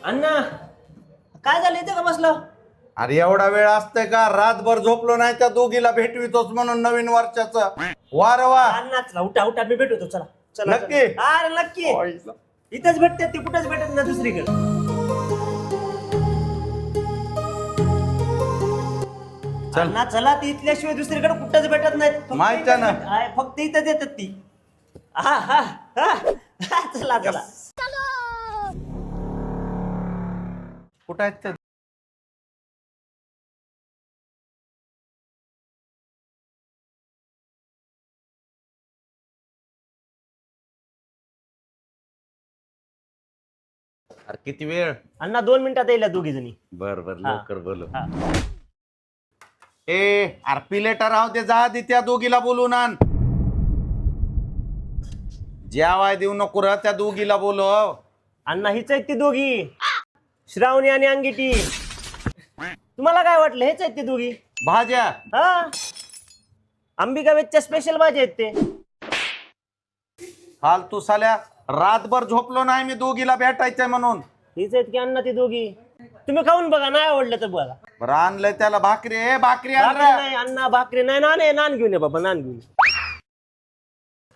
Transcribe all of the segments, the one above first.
अण्णा काय झालं इथे का बसलं? अरे एवढा वेळ असतंय का? रातभर झोपलो नाही त्या दोघीला भेटवितोच म्हणून नवीन वर्षाचं. वार वा अण्णा चला उठा उठा मी भेटतो चला चला नक्की? चला. अरे नक्की इथंच भेटतात ती कुठंच भेटत ना दुसरीकडे. चल. अण्णा चला ती इथल्याशिवाय दुसरीकडे कुठंच भेटत नाहीत. माहिती आहे ना. फक्त इथंच येतात ती. हा हा हा हा, चला चला. कुठं आहेत ते? अरे किती वेळ? अण्णा 2 मिनिटात येईल दोघी जणी. बर बर हा. लवकर बोल. हा. ए अरे पिलेटर राहू दे, जा आधी त्या दोघीला बोलून आण. जेवाय देऊ नको र त्या दोघीला बोलव. अण्णा हीच आहेत ती दोघी, श्रावणी आणि अंगिठी. तुम्हाला काय वाटलं हेच आहेत ती दोघी? भाज्या हा अंबिका वेजच्या स्पेशल भाजी आहेत ते. हाल तू साल्या, रातभर झोपलो नाही मी दोघीला भेटायचंय म्हणून. हीच आहेत की अण्णा ती दोघी. तुम्ही खाऊन बघा, नाही आवडलं तर बघा. बरं आणलंय त्याला भाकरी. ए भाकरी आण भाकरी रे. नाही अण्णा, भाकरी नाही. नान आहे, नान घेऊन ये बाबा, नान घेऊन ये.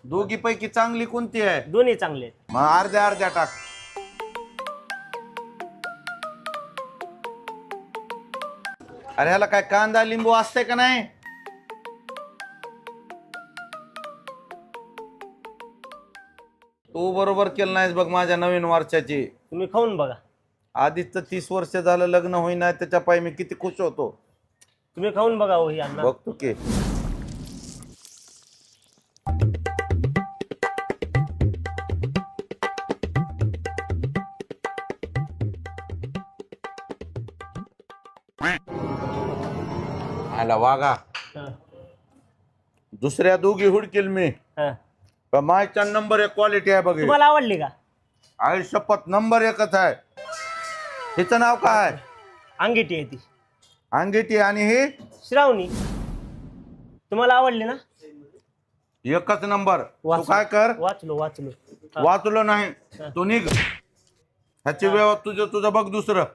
दोघी पैकी चांगली कोणती आहे? दोन्ही चांगले आहेत. मग अर्ध्या अर्ध्या टाक. अरे ह्याला काय कांदा लिंबू असते का नाही? तू बरोबर केलं नाहीस बघ माझ्या नवीन वर्षाची. तुम्ही खाऊन बघा. आधीच 30 वर्ष झालं लग्न होईना, त्याच्या पायी मी किती खुश होतो. तुम्ही खाऊन बघा हो ही अण्णा. बघतो की. आला वागा. हा, दुसऱ्या दोघी हुडकील मी. हा. पण माझ्या नंबर 1 क्वालिटी आहे बघ. तुम्हाला आवडली का? आई शपथ नंबर 1च आहे. हिचं नाव काय? अंगिठी आहे ती. अंगिठी. आणि ही श्रावणी. तुम्हाला आवडली ना? एकच नंबर. तू वाचलो. काय कर? वाचलो वाचलो. हा. वाचलो नाही तू निघ. ह्याची व्यवस्था तुझं बघ दुसरं.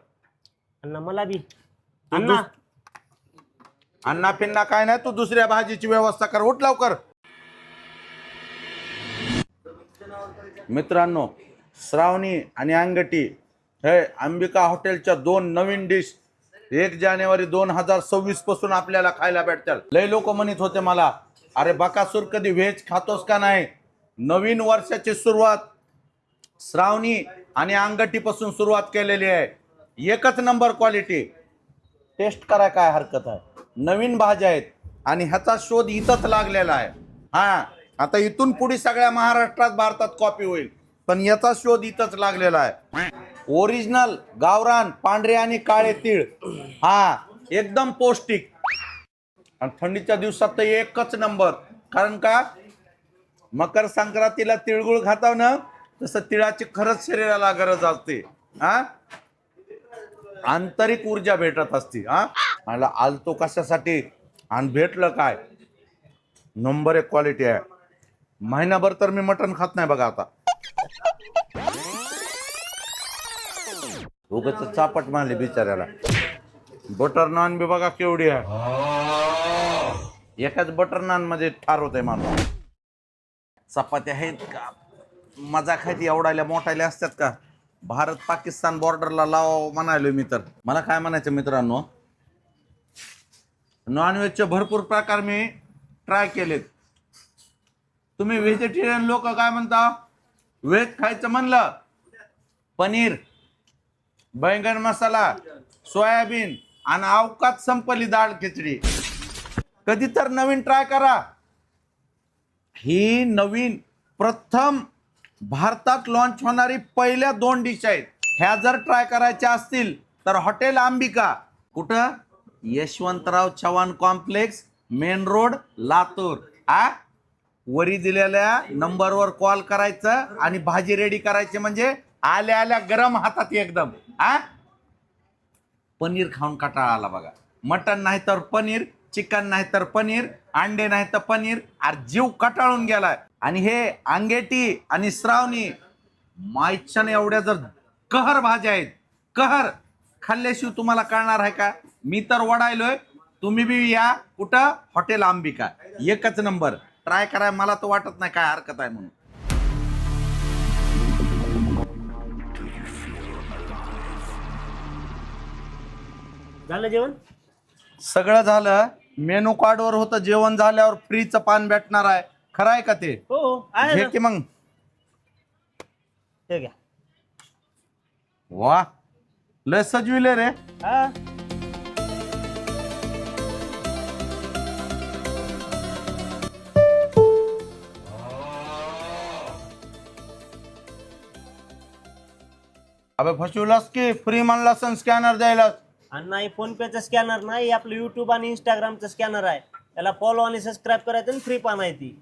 अण्णा मला बी. अण्णा अण्णा पिन्ना काय नाही, तू दुसऱ्या भाजीची व्यवस्था कर. उठ लवकर. मित्रांनो, श्रावणी आणि अंगठी हे अंबिका हॉटेलच्या 2 नवीन डिश 1 जानेवारी 2026 पासून आपल्याला खायला भेटतील. लय लोक म्हणत होते मला, अरे बकासूर कधी व्हेज खातोस का नाही? नवीन वर्षाची सुरुवात श्रावणी आणि अंगठी पासून सुरुवात केलेली आहे. एकच नंबर क्वालिटी. टेस्ट करा, काय हरकत आहे. नवीन भाज्या आहेत आणि ह्याचा शोध इथंच लागलेला आहे. हा आता इथून पुढे सगळ्या महाराष्ट्रात भारतात कॉपी होईल, पण याचा शोध इथंच लागलेला आहे. ओरिजिनल गावरान पांढरे आणि काळे तीळ. हा एकदम पौष्टिक. आणि थंडीच्या दिवसात तर एकच नंबर. कारण का मकर संक्रांतीला तिळगुळ खाताव ना, तसं तिळाची खरंच शरीराला गरज असते. हा आंतरिक ऊर्जा भेटत असते. हा मला आलतो कशासाठी आणि भेटलं काय? नंबर 1 क्वालिटी आहे. महिनाभर तर मी मटण खात नाही बघा आता. उगाच चापट मारली बिचाऱ्याला. बटर नान बी बघा केवढी आहे. एकाच बटर नान मध्ये ठार होत आहे माणूस. चपात्या आहेत का? मजा खायची एवढाल्या मोठाल्या असतात का? भारत पाकिस्तान बॉर्डरला लाव म्हणायलो मी तर. मला काय म्हणायचं मित्रांनो, नॉनव्हेजचे भरपूर प्रकार मी ट्राय केलेत. तुम्ही व्हेजिटेरियन लोक काय म्हणता? व्हेज खायचं म्हणलं, पनीर, बैंगन मसाला, सोयाबीन आणि अवकात संपली डाळ खिचडी. कधी तर नवीन ट्राय करा. ही नवीन प्रथम भारतात लॉन्च होणारी पहिल्या 2 डिश आहेत. ह्या जर ट्राय करायच्या असतील तर हॉटेल अंबिका. कुठं? Yashwantrao Chavan complex, main road, Latur. वरी दिलेल्या नंबरवर कॉल करायचं आणि भाजी रेडी करायची, म्हणजे आल्या आल्या गरम हातात एकदम. पनीर खाऊन कंटाळा आला बघा. मटन नाही तर पनीर, चिकन नाही तर पनीर, अंडे नाही तर पनीर. अरे जीव कटाळून गेलाय. आणि हे अंगेठी आणि श्रावणी मायच्याने एवढ्या जर कहर भाज्या आहेत, कहर खाल्ल्याशिवाय तुम्हाला कळणार आहे का? मी तर वडायलोय, तुम्ही बी या. कुठं? हॉटेल अंबिका. एकच नंबर. ट्राय कराय मला तर वाटत नाही काय हरकत आहे म्हणून. झालं जेवण? सगळं झालं. मेनू कार्डवर होतं जेवण झाल्यावर फ्रीचं पान भेटणार आहे. खरं आहे का ते? हो आहे घे ना. की मग. हे घ्या. वा, लय सजविले रे. हा अबे फसवलास की फ्री म्हणला स्कॅनर द्यायला. आणि नाही फोन पेचा स्कॅनर नाही, आपलं युट्यूब आणि इंस्टाग्रामचं स्कॅनर आहे. त्याला फॉलो आणि सबस्क्राईब करायचं आणि फ्री पान आहे ती.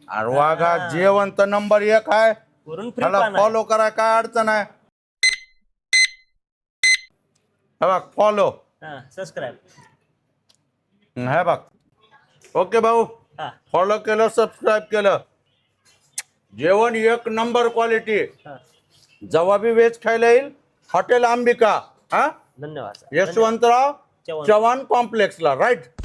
अरे वागा, जेवण तर नंबर 1 आहे. वरून फ्री त्याला पान आहे. फॉलो करा, काय अडचण आहे? हे बघ फॉलो, हा सबस्क्राईब. हे बघ. ओके भाऊ, हा फॉलो केलं, सबस्क्राईब केलं. जेवण 1 नंबर क्वालिटी. हा जेव्हा बी व्हेज खायला येईल हॉटेल अंबिका. हा, धन्यवाद सर. यशवंतराव चव्हाण. चव्हाण कॉम्प्लेक्सला, राईट.